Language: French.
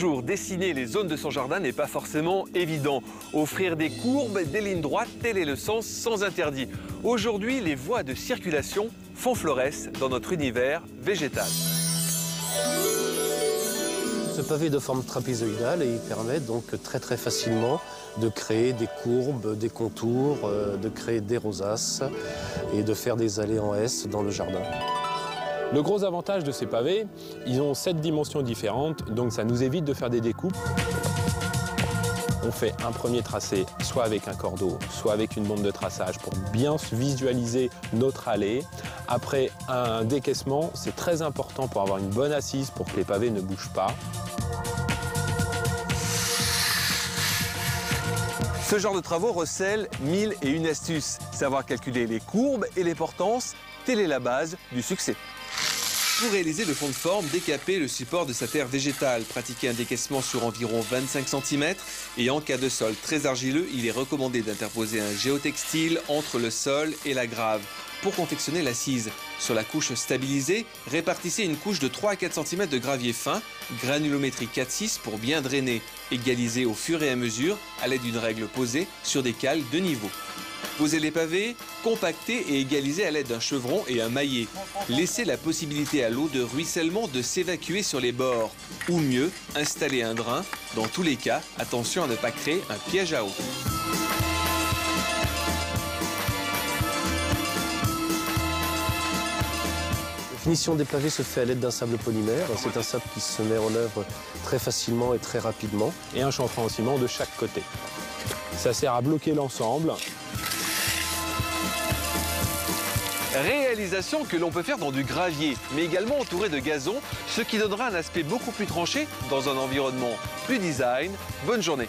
Bonjour, dessiner les zones de son jardin n'est pas forcément évident. Offrir des courbes, des lignes droites, tel est le sens sans interdit. Aujourd'hui, les voies de circulation font florès dans notre univers végétal. Ce pavé est de forme trapézoïdale et il permet donc très facilement de créer des courbes, des contours, de créer des rosaces et de faire des allées en S dans le jardin. Le gros avantage de ces pavés, ils ont 7 dimensions différentes, donc ça nous évite de faire des découpes. On fait un premier tracé, soit avec un cordeau, soit avec une bombe de traçage pour bien visualiser notre allée. Après, un décaissement, c'est très important pour avoir une bonne assise pour que les pavés ne bougent pas. Ce genre de travaux recèle 1001 astuces. Savoir calculer les courbes et les portances, telle est la base du succès. Pour réaliser le fond de forme, décaper le support de sa terre végétale, pratiquer un décaissement sur environ 25 cm et en cas de sol très argileux, il est recommandé d'interposer un géotextile entre le sol et la grave. Pour confectionner l'assise, sur la couche stabilisée, répartissez une couche de 3 à 4 cm de gravier fin, granulométrie 4-6 pour bien drainer, égalisez au fur et à mesure à l'aide d'une règle posée sur des cales de niveau. Posez les pavés, compactez et égalisez à l'aide d'un chevron et un maillet. Laissez la possibilité à l'eau de ruissellement de s'évacuer sur les bords. Ou mieux, installez un drain. Dans tous les cas, attention à ne pas créer un piège à eau. La finition des pavés se fait à l'aide d'un sable polymère. C'est un sable qui se met en œuvre très facilement et très rapidement. Et un chanfrein en ciment de chaque côté. Ça sert à bloquer l'ensemble. Réalisation que l'on peut faire dans du gravier, mais également entouré de gazon, ce qui donnera un aspect beaucoup plus tranché dans un environnement plus design. Bonne journée.